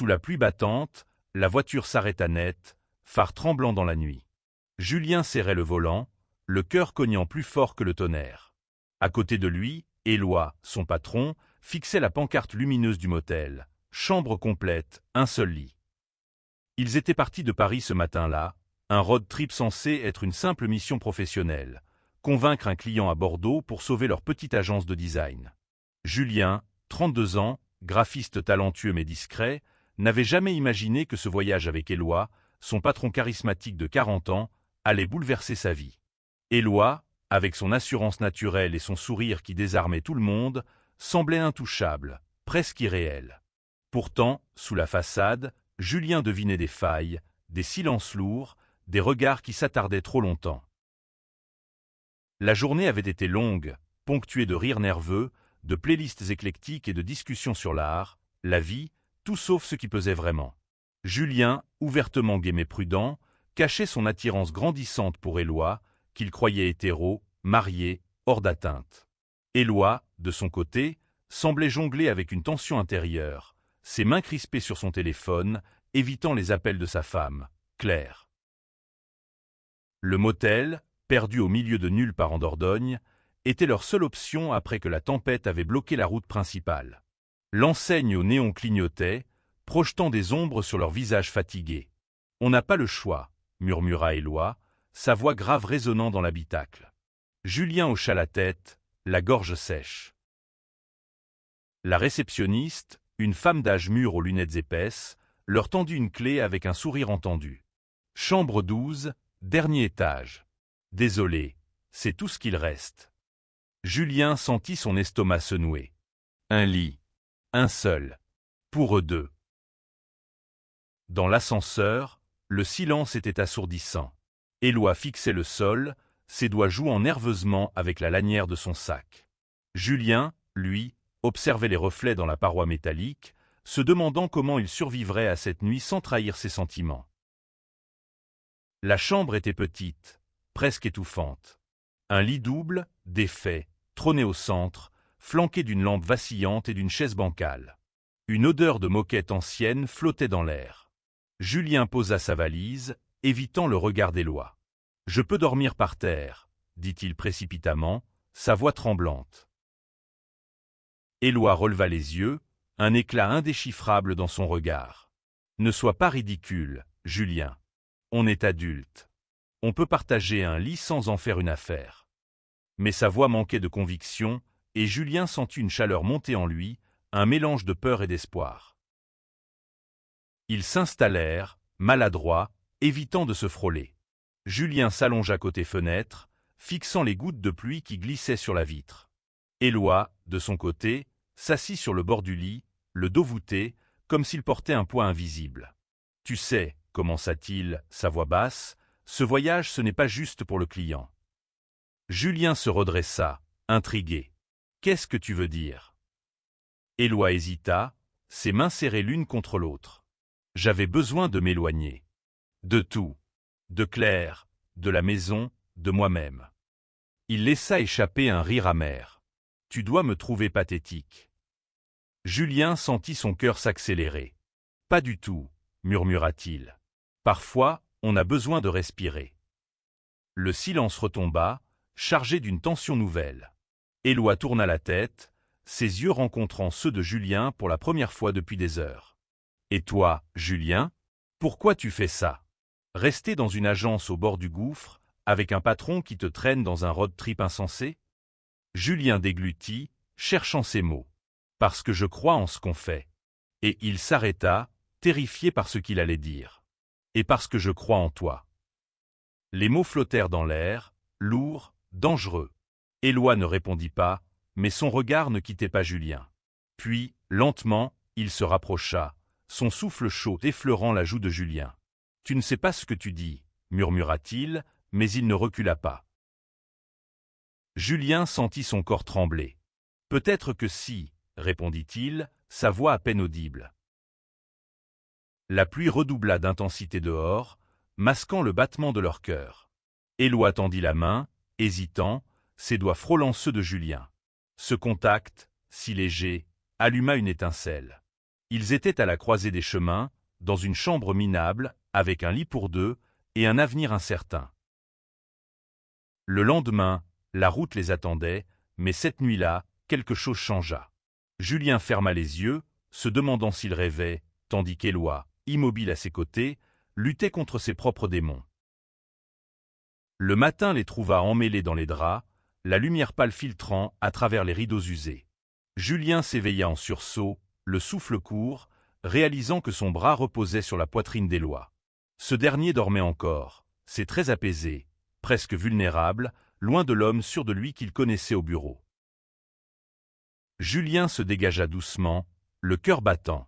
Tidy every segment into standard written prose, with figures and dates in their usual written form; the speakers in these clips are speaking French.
Sous la pluie battante, la voiture s'arrêta net, phare tremblant dans la nuit. Julien serrait le volant, le cœur cognant plus fort que le tonnerre. À côté de lui, Éloi, son patron, fixait la pancarte lumineuse du motel. Chambre complète, un seul lit. Ils étaient partis de Paris ce matin-là, un road trip censé être une simple mission professionnelle, convaincre un client à Bordeaux pour sauver leur petite agence de design. Julien, 32 ans, graphiste talentueux mais discret, n'avait jamais imaginé que ce voyage avec Éloi, son patron charismatique de 40 ans, allait bouleverser sa vie. Éloi, avec son assurance naturelle et son sourire qui désarmait tout le monde, semblait intouchable, presque irréel. Pourtant, sous la façade, Julien devinait des failles, des silences lourds, des regards qui s'attardaient trop longtemps. La journée avait été longue, ponctuée de rires nerveux, de playlists éclectiques et de discussions sur l'art, la vie, tout sauf ce qui pesait vraiment. Julien, ouvertement gai mais prudent, cachait son attirance grandissante pour Éloi, qu'il croyait hétéro, marié, hors d'atteinte. Éloi, de son côté, semblait jongler avec une tension intérieure, ses mains crispées sur son téléphone, évitant les appels de sa femme, Claire. Le motel, perdu au milieu de nulle part en Dordogne, était leur seule option après que la tempête avait bloqué la route principale. L'enseigne au néon clignotait, projetant des ombres sur leurs visages fatigués. « On n'a pas le choix », murmura Éloi, sa voix grave résonnant dans l'habitacle. Julien hocha la tête, la gorge sèche. La réceptionniste, une femme d'âge mûr aux lunettes épaisses, leur tendit une clé avec un sourire entendu. « Chambre 12, dernier étage. Désolé, c'est tout ce qu'il reste. » Julien sentit son estomac se nouer. Un lit. Un seul. Pour eux deux. Dans l'ascenseur, le silence était assourdissant. Éloi fixait le sol, ses doigts jouant nerveusement avec la lanière de son sac. Julien, lui, observait les reflets dans la paroi métallique, se demandant comment il survivrait à cette nuit sans trahir ses sentiments. La chambre était petite, presque étouffante. Un lit double, défait, trônait au centre, flanqué d'une lampe vacillante et d'une chaise bancale. Une odeur de moquette ancienne flottait dans l'air. Julien posa sa valise, évitant le regard d'Éloi. « Je peux dormir par terre », dit-il précipitamment, sa voix tremblante. Éloi releva les yeux, un éclat indéchiffrable dans son regard. « Ne sois pas ridicule, Julien. On est adulte. On peut partager un lit sans en faire une affaire. » Mais sa voix manquait de conviction, et Julien sentit une chaleur monter en lui, un mélange de peur et d'espoir. Ils s'installèrent, maladroits, évitant de se frôler. Julien s'allongea côté fenêtre, fixant les gouttes de pluie qui glissaient sur la vitre. Éloi, de son côté, s'assit sur le bord du lit, le dos voûté, comme s'il portait un poids invisible. « Tu sais, » commença-t-il, sa voix basse, « ce voyage ce n'est pas juste pour le client. » Julien se redressa, intrigué. « Qu'est-ce que tu veux dire ?» Éloi hésita, ses mains serrées l'une contre l'autre. « J'avais besoin de m'éloigner. De tout. De Claire, de la maison, de moi-même. » Il laissa échapper un rire amer. « Tu dois me trouver pathétique. » Julien sentit son cœur s'accélérer. « Pas du tout, » murmura-t-il. « Parfois, on a besoin de respirer. » Le silence retomba, chargé d'une tension nouvelle. Éloi tourna la tête, ses yeux rencontrant ceux de Julien pour la première fois depuis des heures. « Et toi, Julien, pourquoi tu fais ça? Rester dans une agence au bord du gouffre, avec un patron qui te traîne dans un road trip insensé ?» Julien déglutit, cherchant ses mots. « Parce que je crois en ce qu'on fait. » Et il s'arrêta, terrifié par ce qu'il allait dire. « Et parce que je crois en toi. » Les mots flottèrent dans l'air, lourds, dangereux. Éloi ne répondit pas, mais son regard ne quittait pas Julien. Puis, lentement, il se rapprocha, son souffle chaud effleurant la joue de Julien. « Tu ne sais pas ce que tu dis, » murmura-t-il, mais il ne recula pas. Julien sentit son corps trembler. « Peut-être que si, » répondit-il, sa voix à peine audible. La pluie redoubla d'intensité dehors, masquant le battement de leur cœur. Éloi tendit la main, hésitant, ses doigts frôlant ceux de Julien. Ce contact, si léger, alluma une étincelle. Ils étaient à la croisée des chemins, dans une chambre minable, avec un lit pour deux, et un avenir incertain. Le lendemain, la route les attendait, mais cette nuit-là, quelque chose changea. Julien ferma les yeux, se demandant s'il rêvait, tandis qu'Éloi, immobile à ses côtés, luttait contre ses propres démons. Le matin les trouva emmêlés dans les draps, la lumière pâle filtrant à travers les rideaux usés. Julien s'éveilla en sursaut, le souffle court, réalisant que son bras reposait sur la poitrine d'Éloi. Ce dernier dormait encore, c'est très apaisé, presque vulnérable, loin de l'homme sûr de lui qu'il connaissait au bureau. Julien se dégagea doucement, le cœur battant.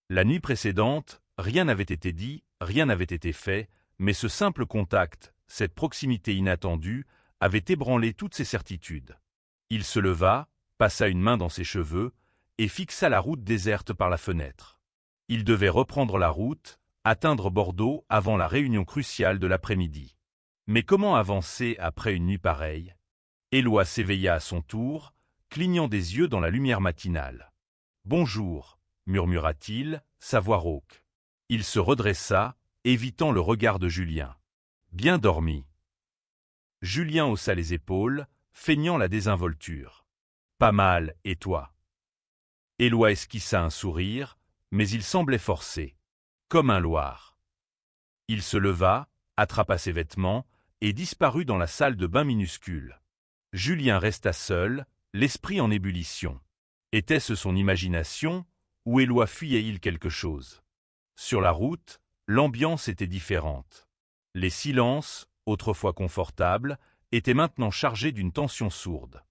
La nuit précédente, rien n'avait été dit, rien n'avait été fait, mais ce simple contact, cette proximité inattendue, avait ébranlé toutes ses certitudes. Il se leva, passa une main dans ses cheveux, et fixa la route déserte par la fenêtre. Il devait reprendre la route, atteindre Bordeaux avant la réunion cruciale de l'après-midi. Mais comment avancer après une nuit pareille? Éloi s'éveilla à son tour, clignant des yeux dans la lumière matinale. « Bonjour » murmura-t-il, sa voix rauque. Il se redressa, évitant le regard de Julien. « Bien dormi ?» Julien haussa les épaules, feignant la désinvolture. « Pas mal, et toi ?» Éloi esquissa un sourire, mais il semblait forcé, comme un loir. Il se leva, attrapa ses vêtements, et disparut dans la salle de bain minuscule. Julien resta seul, l'esprit en ébullition. Était-ce son imagination, ou Éloi fuyait-il quelque chose? Sur la route, l'ambiance était différente. Les silences, autrefois confortables, étaient maintenant chargés d'une tension sourde.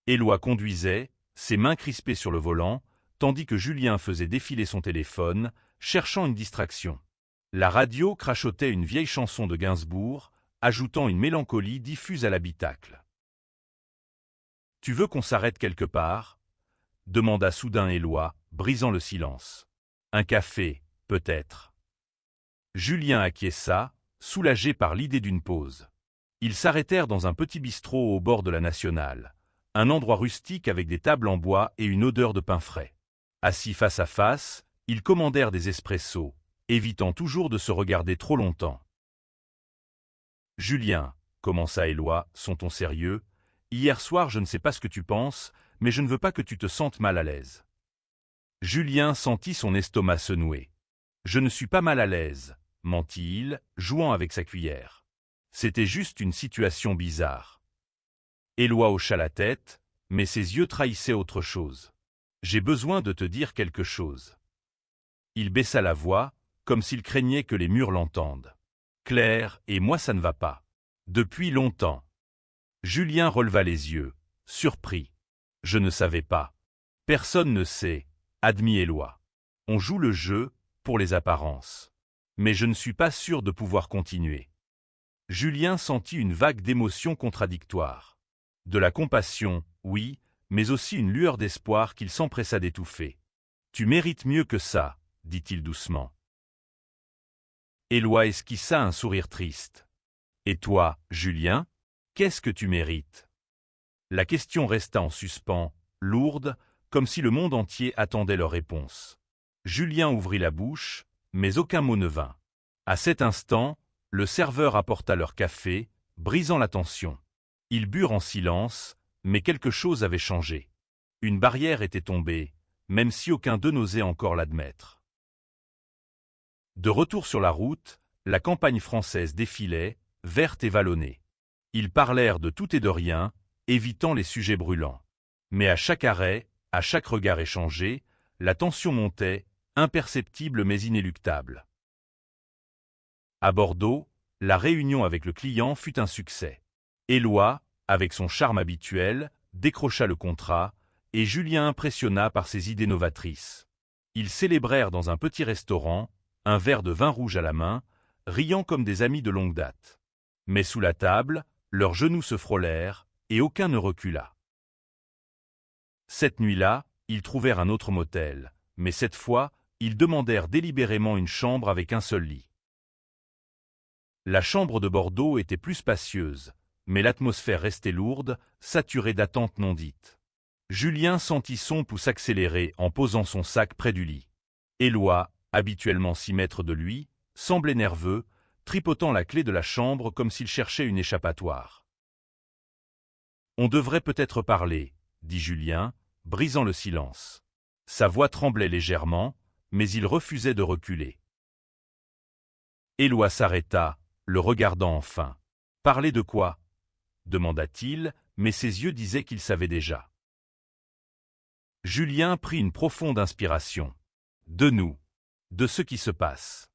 Éloi conduisait, ses mains crispées sur le volant, tandis que Julien faisait défiler son téléphone, cherchant une distraction. La radio crachotait une vieille chanson de Gainsbourg, ajoutant une mélancolie diffuse à l'habitacle. « Tu veux qu'on s'arrête quelque part ?» demanda soudain Éloi, brisant le silence. « Un café, peut-être. » Julien acquiesça, soulagé par l'idée d'une pause. Ils s'arrêtèrent dans un petit bistrot au bord de la Nationale, un endroit rustique avec des tables en bois et une odeur de pain frais. Assis face à face, ils commandèrent des espressos, évitant toujours de se regarder trop longtemps. « Julien, » commença Éloi, son ton sérieux, « hier soir je ne sais pas ce que tu penses, mais je ne veux pas que tu te sentes mal à l'aise. » Julien sentit son estomac se nouer. « Je ne suis pas mal à l'aise, » mentit-il, jouant avec sa cuillère. C'était juste une situation bizarre. Éloi hocha la tête, mais ses yeux trahissaient autre chose. « J'ai besoin de te dire quelque chose. » Il baissa la voix, comme s'il craignait que les murs l'entendent. « Claire et moi ça ne va pas. Depuis longtemps. » Julien releva les yeux, surpris. « Je ne savais pas. »« Personne ne sait, » admit Éloi. « On joue le jeu, pour les apparences. Mais je ne suis pas sûr de pouvoir continuer. » Julien sentit une vague d'émotions contradictoires. De la compassion, oui, mais aussi une lueur d'espoir qu'il s'empressa d'étouffer. « Tu mérites mieux que ça, » dit-il doucement. Éloi esquissa un sourire triste. « Et toi, Julien, qu'est-ce que tu mérites ?» La question resta en suspens, lourde, comme si le monde entier attendait leur réponse. Julien ouvrit la bouche, mais aucun mot ne vint. À cet instant, le serveur apporta leur café, brisant la tension. Ils burent en silence, mais quelque chose avait changé. Une barrière était tombée, même si aucun d'eux n'osait encore l'admettre. De retour sur la route, la campagne française défilait, verte et vallonnée. Ils parlèrent de tout et de rien, évitant les sujets brûlants. Mais à chaque arrêt, à chaque regard échangé, la tension montait, imperceptible mais inéluctable. À Bordeaux, la réunion avec le client fut un succès. Éloi, avec son charme habituel, décrocha le contrat, et Julien impressionna par ses idées novatrices. Ils célébrèrent dans un petit restaurant, un verre de vin rouge à la main, riant comme des amis de longue date. Mais sous la table, leurs genoux se frôlèrent, et aucun ne recula. Cette nuit-là, ils trouvèrent un autre motel, mais cette fois, ils demandèrent délibérément une chambre avec un seul lit. La chambre de Bordeaux était plus spacieuse, mais l'atmosphère restait lourde, saturée d'attentes non dites. Julien sentit son pouls s'accélérer en posant son sac près du lit. Éloi, habituellement si maître de lui, semblait nerveux, tripotant la clé de la chambre comme s'il cherchait une échappatoire. « On devrait peut-être parler, » dit Julien, brisant le silence. Sa voix tremblait légèrement, mais il refusait de reculer. Éloi s'arrêta, le regardant enfin. « Parler de quoi ?» demanda-t-il, mais ses yeux disaient qu'il savait déjà. Julien prit une profonde inspiration. « De nous, de ce qui se passe.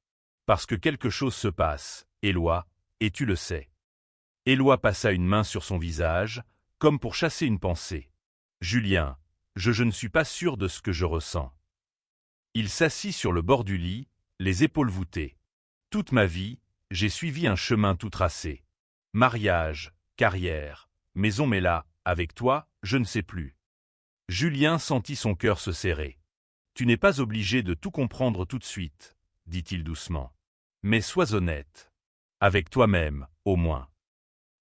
Parce que quelque chose se passe, Éloi, et tu le sais. » Éloi passa une main sur son visage, comme pour chasser une pensée. « Julien, je ne suis pas sûr de ce que je ressens. » Il s'assit sur le bord du lit, les épaules voûtées. « Toute ma vie, j'ai suivi un chemin tout tracé. Mariage, carrière, maison, mais là, avec toi, je ne sais plus. » Julien sentit son cœur se serrer. « Tu n'es pas obligé de tout comprendre tout de suite, » dit-il doucement. « Mais sois honnête. Avec toi-même, au moins. »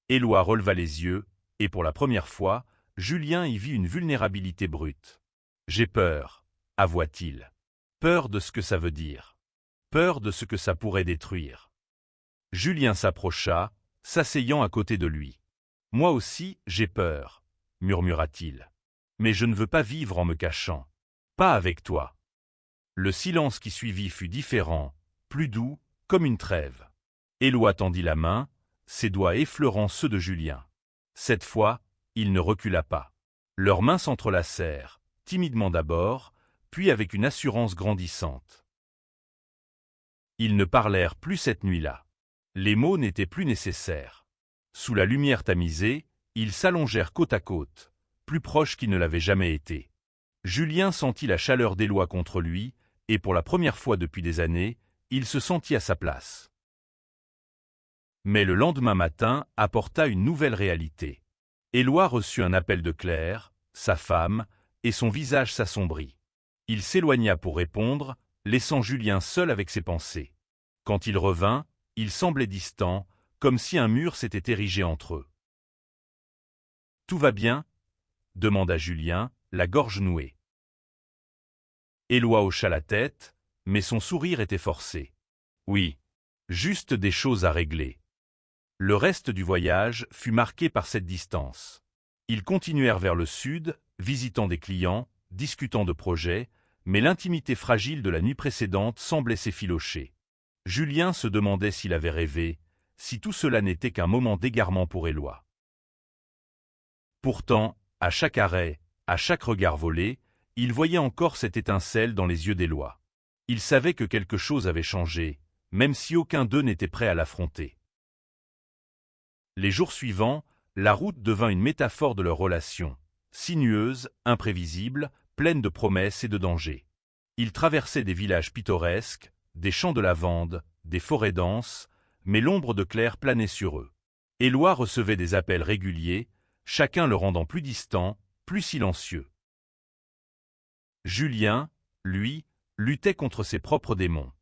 Éloi releva les yeux, et pour la première fois, Julien y vit une vulnérabilité brute. « J'ai peur, » avoua-t-il. « Peur de ce que ça veut dire. Peur de ce que ça pourrait détruire. » Julien s'approcha, s'asseyant à côté de lui. « Moi aussi, j'ai peur, » murmura-t-il. « Mais je ne veux pas vivre en me cachant. Pas avec toi. » Le silence qui suivit fut différent, plus doux, comme une trêve. Éloi tendit la main, ses doigts effleurant ceux de Julien. Cette fois, il ne recula pas. Leurs mains s'entrelacèrent, timidement d'abord, puis avec une assurance grandissante. Ils ne parlèrent plus cette nuit-là. Les mots n'étaient plus nécessaires. Sous la lumière tamisée, ils s'allongèrent côte à côte, plus proches qu'ils ne l'avaient jamais été. Julien sentit la chaleur d'Éloi contre lui, et pour la première fois depuis des années, il se sentit à sa place. Mais le lendemain matin apporta une nouvelle réalité. Éloi reçut un appel de Claire, sa femme, et son visage s'assombrit. Il s'éloigna pour répondre, laissant Julien seul avec ses pensées. Quand il revint, il semblait distant, comme si un mur s'était érigé entre eux. « Tout va bien ?» demanda Julien, la gorge nouée. Éloi hocha la tête, mais son sourire était forcé. « Oui, juste des choses à régler. » Le reste du voyage fut marqué par cette distance. Ils continuèrent vers le sud, visitant des clients, discutant de projets, mais l'intimité fragile de la nuit précédente semblait s'effilocher. Julien se demandait s'il avait rêvé, si tout cela n'était qu'un moment d'égarement pour Éloi. Pourtant, à chaque arrêt, à chaque regard volé, il voyait encore cette étincelle dans les yeux d'Éloi. Il savait que quelque chose avait changé, même si aucun d'eux n'était prêt à l'affronter. Les jours suivants, la route devint une métaphore de leur relation, sinueuse, imprévisible, pleine de promesses et de dangers. Ils traversaient des villages pittoresques, des champs de lavande, des forêts denses, mais l'ombre de Claire planait sur eux. Éloi recevait des appels réguliers, chacun le rendant plus distant, plus silencieux. Julien, lui, luttait contre ses propres démons.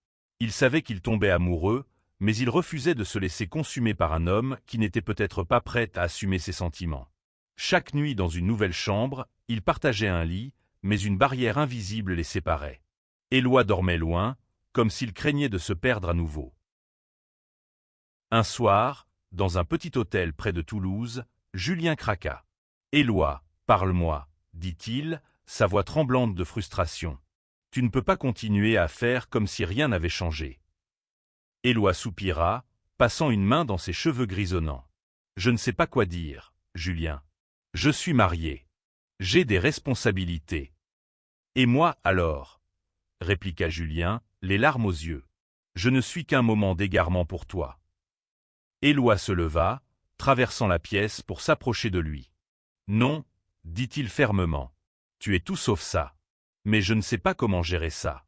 Il savait qu'il tombait amoureux, mais il refusait de se laisser consumer par un homme qui n'était peut-être pas prêt à assumer ses sentiments. Chaque nuit dans une nouvelle chambre, ils partageaient un lit, mais une barrière invisible les séparait. Éloi dormait loin, comme s'il craignait de se perdre à nouveau. Un soir, dans un petit hôtel près de Toulouse, Julien craqua. « Éloi, parle-moi, » dit-il, sa voix tremblante de frustration. « Tu ne peux pas continuer à faire comme si rien n'avait changé. » Éloi soupira, passant une main dans ses cheveux grisonnants. « Je ne sais pas quoi dire, Julien. Je suis marié. J'ai des responsabilités. »« Et moi alors ?» répliqua Julien, les larmes aux yeux. « Je ne suis qu'un moment d'égarement pour toi. » Éloi se leva, traversant la pièce pour s'approcher de lui. « Non, » dit-il fermement. « Tu es tout sauf ça. Mais je ne sais pas comment gérer ça.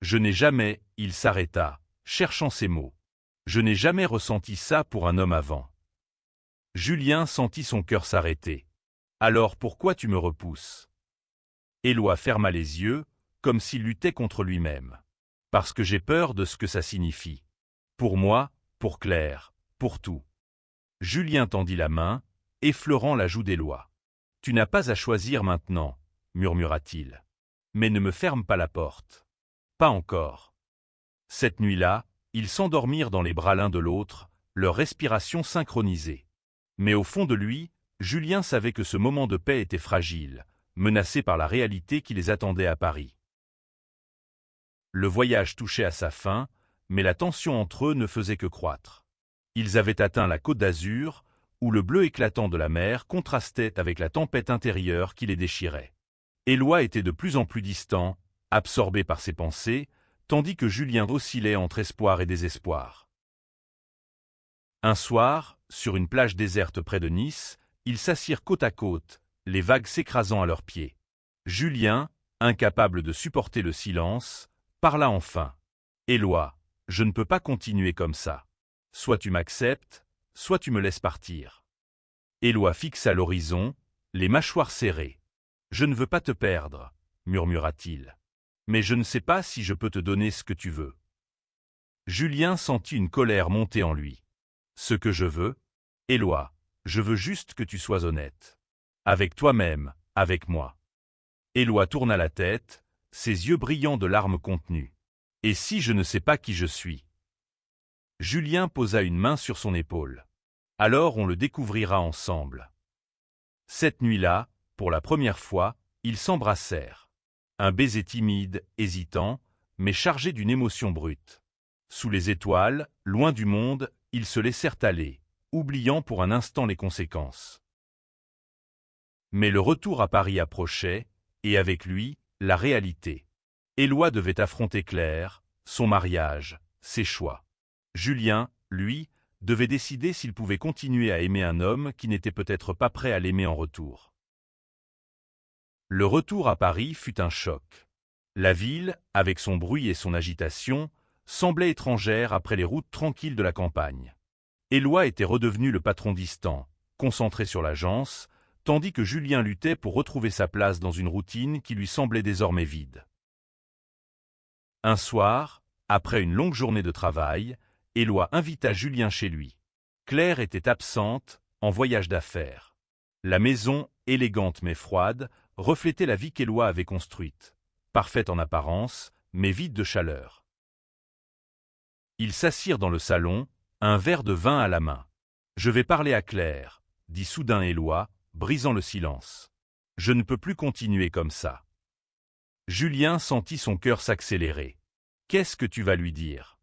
Je n'ai jamais, » il s'arrêta, cherchant ses mots. « Je n'ai jamais ressenti ça pour un homme avant. » Julien sentit son cœur s'arrêter. « Alors pourquoi tu me repousses ?» Éloi ferma les yeux, comme s'il luttait contre lui-même. « Parce que j'ai peur de ce que ça signifie. Pour moi, pour Claire, pour tout. » Julien tendit la main, effleurant la joue d'Éloi. « Tu n'as pas à choisir maintenant, » murmura-t-il. « Mais ne me ferme pas la porte. » Pas encore. Cette nuit-là, ils s'endormirent dans les bras l'un de l'autre, leur respiration synchronisée. Mais au fond de lui, Julien savait que ce moment de paix était fragile, menacé par la réalité qui les attendait à Paris. Le voyage touchait à sa fin, mais la tension entre eux ne faisait que croître. Ils avaient atteint la Côte d'Azur, où le bleu éclatant de la mer contrastait avec la tempête intérieure qui les déchirait. Éloi était de plus en plus distant, absorbé par ses pensées, tandis que Julien oscillait entre espoir et désespoir. Un soir, sur une plage déserte près de Nice, ils s'assirent côte à côte, les vagues s'écrasant à leurs pieds. Julien, incapable de supporter le silence, parla enfin. « Éloi, je ne peux pas continuer comme ça. Soit tu m'acceptes, soit tu me laisses partir. » Éloi fixa l'horizon, les mâchoires serrées. « Je ne veux pas te perdre, » murmura-t-il. « Mais je ne sais pas si je peux te donner ce que tu veux. » Julien sentit une colère monter en lui. « Ce que je veux? Éloi, je veux juste que tu sois honnête. Avec toi-même, avec moi. » Éloi tourna la tête, ses yeux brillants de larmes contenues. « Et si je ne sais pas qui je suis ?» Julien posa une main sur son épaule. « Alors on le découvrira ensemble. » Cette nuit-là, pour la première fois, ils s'embrassèrent. Un baiser timide, hésitant, mais chargé d'une émotion brute. Sous les étoiles, loin du monde, ils se laissèrent aller, oubliant pour un instant les conséquences. Mais le retour à Paris approchait, et avec lui, la réalité. Éloi devait affronter Claire, son mariage, ses choix. Julien, lui, devait décider s'il pouvait continuer à aimer un homme qui n'était peut-être pas prêt à l'aimer en retour. Le retour à Paris fut un choc. La ville, avec son bruit et son agitation, semblait étrangère après les routes tranquilles de la campagne. Éloi était redevenu le patron distant, concentré sur l'agence, tandis que Julien luttait pour retrouver sa place dans une routine qui lui semblait désormais vide. Un soir, après une longue journée de travail, Éloi invita Julien chez lui. Claire était absente, en voyage d'affaires. La maison, élégante mais froide, reflétait la vie qu'Éloi avait construite, parfaite en apparence, mais vide de chaleur. Ils s'assirent dans le salon, un verre de vin à la main. « Je vais parler à Claire, » dit soudain Éloi, brisant le silence. « Je ne peux plus continuer comme ça. » Julien sentit son cœur s'accélérer. « Qu'est-ce que tu vas lui dire ?»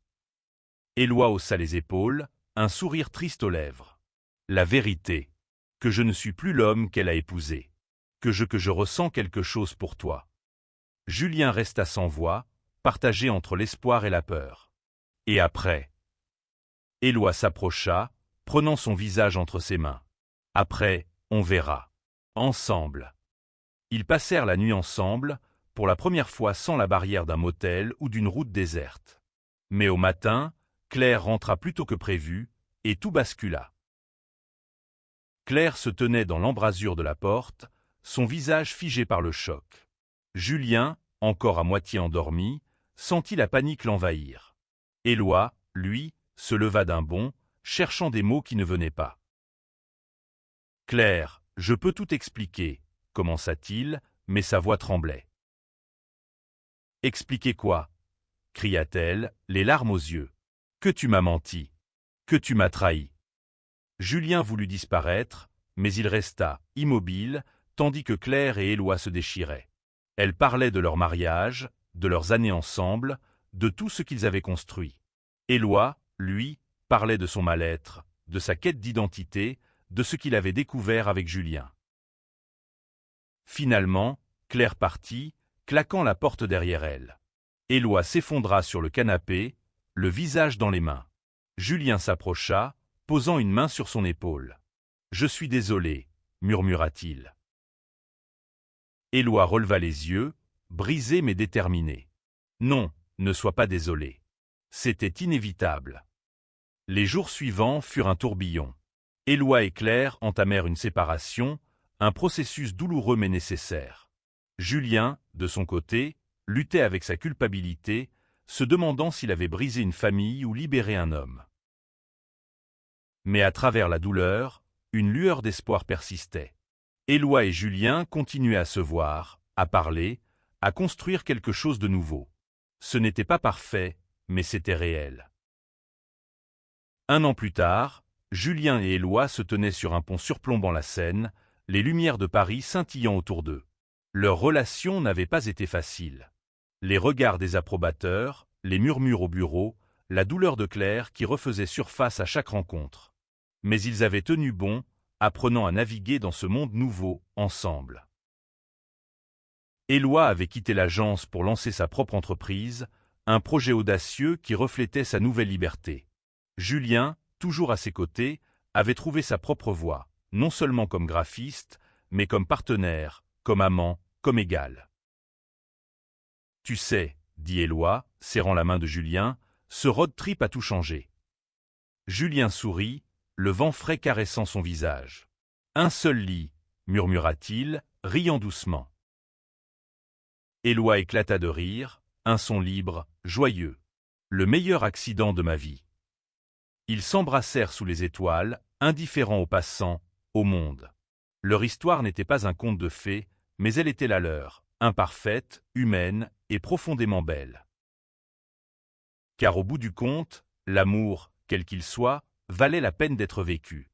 Éloi haussa les épaules, un sourire triste aux lèvres. « La vérité, que je ne suis plus l'homme qu'elle a épousé, que je ressens quelque chose pour toi. » Julien resta sans voix, partagé entre l'espoir et la peur. « Et après ?» Éloi s'approcha, prenant son visage entre ses mains. « Après, on verra. Ensemble. » Ils passèrent la nuit ensemble, pour la première fois sans la barrière d'un motel ou d'une route déserte. Mais au matin, Claire rentra plus tôt que prévu, et tout bascula. Claire se tenait dans l'embrasure de la porte, son visage figé par le choc. Julien, encore à moitié endormi, sentit la panique l'envahir. Éloi, lui, se leva d'un bond, cherchant des mots qui ne venaient pas. « Claire, je peux tout expliquer, » commença-t-il, mais sa voix tremblait. « Expliquer quoi ?» cria-t-elle, les larmes aux yeux. « Que tu m'as menti, que tu m'as trahi. » Julien voulut disparaître, mais il resta, immobile, tandis que Claire et Éloi se déchiraient. Elles parlaient de leur mariage, de leurs années ensemble, de tout ce qu'ils avaient construit. Éloi, lui, parlait de son mal-être, de sa quête d'identité, de ce qu'il avait découvert avec Julien. Finalement, Claire partit, claquant la porte derrière elle. Éloi s'effondra sur le canapé, le visage dans les mains. Julien s'approcha, posant une main sur son épaule. « Je suis désolé, » murmura-t-il. Éloi releva les yeux, brisé mais déterminé. « Non, ne sois pas désolé. C'était inévitable. » Les jours suivants furent un tourbillon. Éloi et Claire entamèrent une séparation, un processus douloureux mais nécessaire. Julien, de son côté, luttait avec sa culpabilité, se demandant s'il avait brisé une famille ou libéré un homme. Mais à travers la douleur, une lueur d'espoir persistait. Éloi et Julien continuaient à se voir, à parler, à construire quelque chose de nouveau. Ce n'était pas parfait, mais c'était réel. Un an plus tard, Julien et Éloi se tenaient sur un pont surplombant la Seine, les lumières de Paris scintillant autour d'eux. Leur relation n'avait pas été facile. Les regards des approbateurs, les murmures au bureau, la douleur de Claire qui refaisait surface à chaque rencontre. Mais ils avaient tenu bon, apprenant à naviguer dans ce monde nouveau, ensemble. Éloi avait quitté l'agence pour lancer sa propre entreprise, un projet audacieux qui reflétait sa nouvelle liberté. Julien, toujours à ses côtés, avait trouvé sa propre voie, non seulement comme graphiste, mais comme partenaire, comme amant, comme égal. « Tu sais, » dit Éloi, serrant la main de Julien, « ce road trip a tout changé. » Julien sourit, le vent frais caressant son visage. « Un seul lit, » murmura-t-il, riant doucement. Éloi éclata de rire, un son libre, joyeux. Le meilleur accident de ma vie. Ils s'embrassèrent sous les étoiles, indifférents aux passants, au monde. Leur histoire n'était pas un conte de fées, mais elle était la leur, imparfaite, humaine et profondément belle. Car au bout du compte, l'amour, quel qu'il soit, valait la peine d'être vécu.